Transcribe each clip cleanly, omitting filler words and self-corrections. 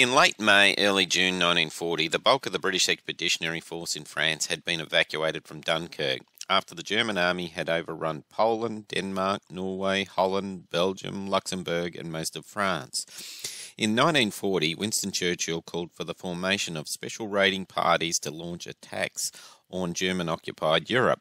In late May, early June 1940, the bulk of the British Expeditionary Force in France had been evacuated from Dunkirk after the German army had overrun Poland, Denmark, Norway, Holland, Belgium, Luxembourg and most of France. In 1940, Winston Churchill called for the formation of special raiding parties to launch attacks on German-occupied Europe.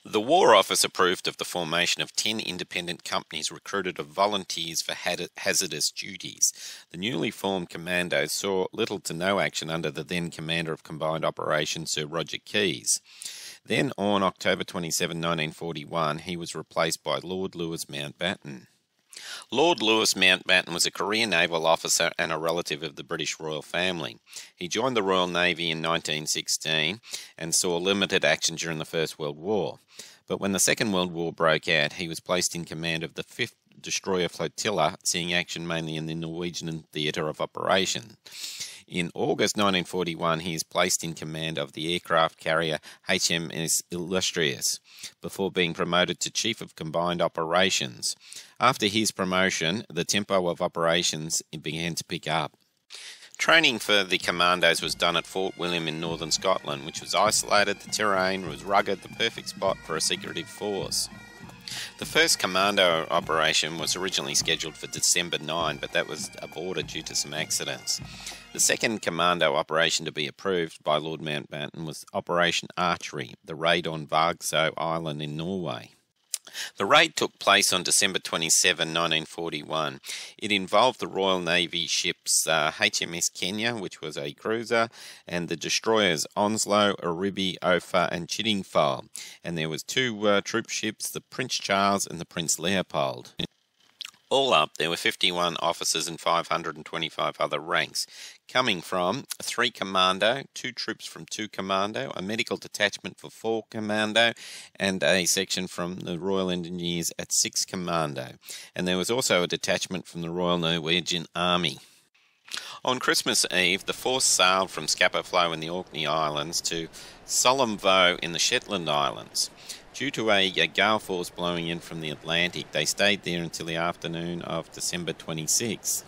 The War Office approved of the formation of 10 independent companies recruited of volunteers for hazardous duties. The newly formed commandos saw little to no action under the then Commander of Combined Operations, Sir Roger Keyes. Then, on October 27, 1941, he was replaced by Lord Louis Mountbatten. Lord Louis Mountbatten was a career naval officer and a relative of the British royal family. He joined the Royal Navy in 1916 and saw limited action during the First World War. But when the Second World War broke out, he was placed in command of the 5th Destroyer Flotilla, seeing action mainly in the Norwegian theatre of operation. In August 1941, he is placed in command of the aircraft carrier HMS Illustrious, before being promoted to Chief of Combined Operations. After his promotion, the tempo of operations began to pick up. Training for the commandos was done at Fort William in northern Scotland, which was isolated, the terrain was rugged, the perfect spot for a secretive force. The first commando operation was originally scheduled for December 9, but that was aborted due to some accidents. The second commando operation to be approved by Lord Mountbatten was Operation Archery, the raid on Vaagso Island in Norway. The raid took place on December 27, 1941. It involved the Royal Navy ships HMS Kenya, which was a cruiser, and the destroyers Onslow, Oribi, Ophir and Chiddingfold. And there was two troop ships, the Prince Charles and the Prince Leopold. All up, there were 51 officers and 525 other ranks, coming from 3 Commando, 2 troops from 2 Commando, a medical detachment for 4 Commando, and a section from the Royal Engineers at 6 Commando. And there was also a detachment from the Royal Norwegian Army. On Christmas Eve, the force sailed from Scapa Flow in the Orkney Islands to Solemn-Voe in the Shetland Islands. Due to a gale force blowing in from the Atlantic, they stayed there until the afternoon of December 26.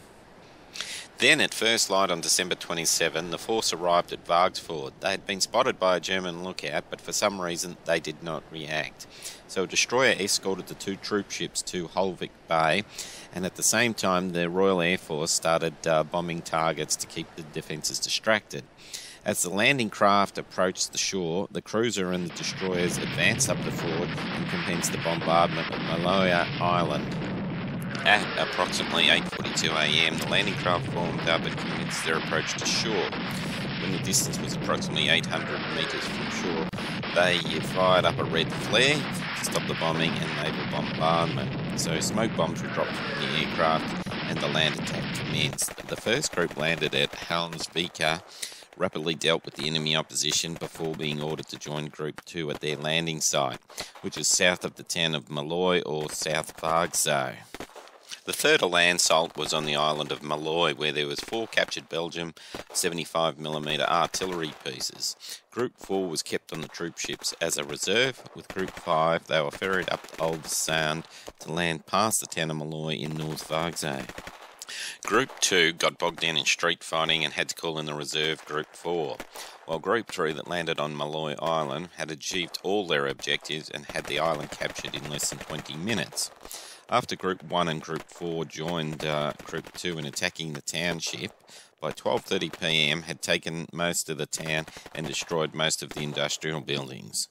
Then, at first light on December 27, the force arrived at Vaagso. They had been spotted by a German lookout, but for some reason they did not react. So a destroyer escorted the 2 troop ships to Holvik Bay, and at the same time the Royal Air Force started bombing targets to keep the defences distracted. As the landing craft approached the shore, the cruiser and the destroyers advanced up the fort and commenced the bombardment of Vaagso Island. At approximately 8:42 a.m, the landing craft formed up and commenced their approach to shore. When the distance was approximately 800 metres from shore, they fired up a red flare to stop the bombing and naval bombardment. So smoke bombs were dropped from the aircraft and the land attack commenced. The first group landed at Helmsvika, rapidly dealt with the enemy opposition before being ordered to join Group 2 at their landing site, which is south of the town of Malloy or South Vaagso. The third land assault was on the island of Malloy, where there was 4 captured Belgium 75mm artillery pieces. Group 4 was kept on the troop ships as a reserve. With Group 5, they were ferried up to Old Sound to land past the town of Malloy in North Vaagso. Group 2 got bogged down in street fighting and had to call in the reserve Group 4, while Group 3 that landed on Malloy Island had achieved all their objectives and had the island captured in less than 20 minutes. After Group 1 and Group 4 joined Group 2 in attacking the township, by 12:30 p.m. had taken most of the town and destroyed most of the industrial buildings.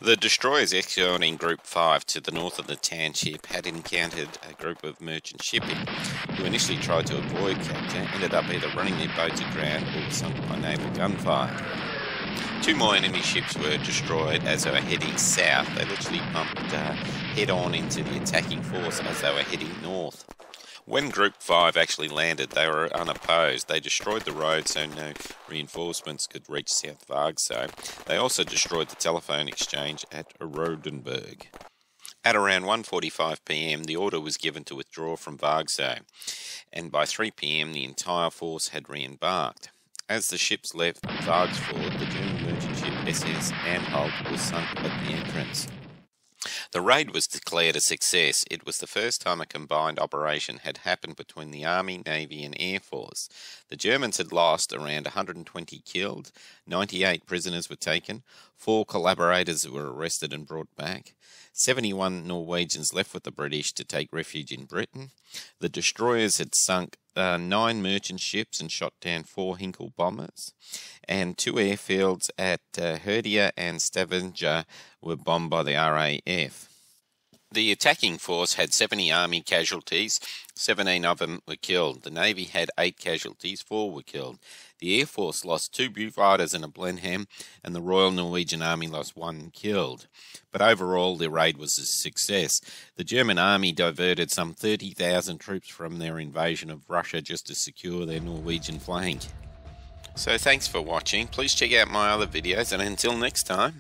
The destroyers escorting Group 5 to the north of the township had encountered a group of merchant shipping, who initially tried to avoid capture, ended up either running their boats aground or were sunk by naval gunfire. 2 more enemy ships were destroyed as they were heading south. They literally bumped head-on into the attacking force as they were heading north. When Group 5 actually landed, they were unopposed. They destroyed the road so no reinforcements could reach South Vaagso. They also destroyed the telephone exchange at Rodenburg. At around 1:45 p.m, the order was given to withdraw from Vaagso, and by 3 p.m, the entire force had re-embarked. As the ships left Vaagso, the German merchant ship SS Anhalt was sunk at the entrance. The raid was declared a success. It was the first time a combined operation had happened between the Army, Navy and Air Force. The Germans had lost around 120 killed, 98 prisoners were taken, 4 collaborators were arrested and brought back, 71 Norwegians left with the British to take refuge in Britain. The destroyers had sunk 9 merchant ships and shot down 4 Hinkle bombers, and 2 airfields at Herdia and Stavanger were bombed by the RAF. The attacking force had 70 Army casualties, 17 of them were killed. The Navy had 8 casualties, 4 were killed. The Air Force lost 2 Beaufighters and a Blenheim, and the Royal Norwegian Army lost 1 killed. But overall, the raid was a success. The German Army diverted some 30,000 troops from their invasion of Russia just to secure their Norwegian flank. So thanks for watching. Please check out my other videos, and until next time.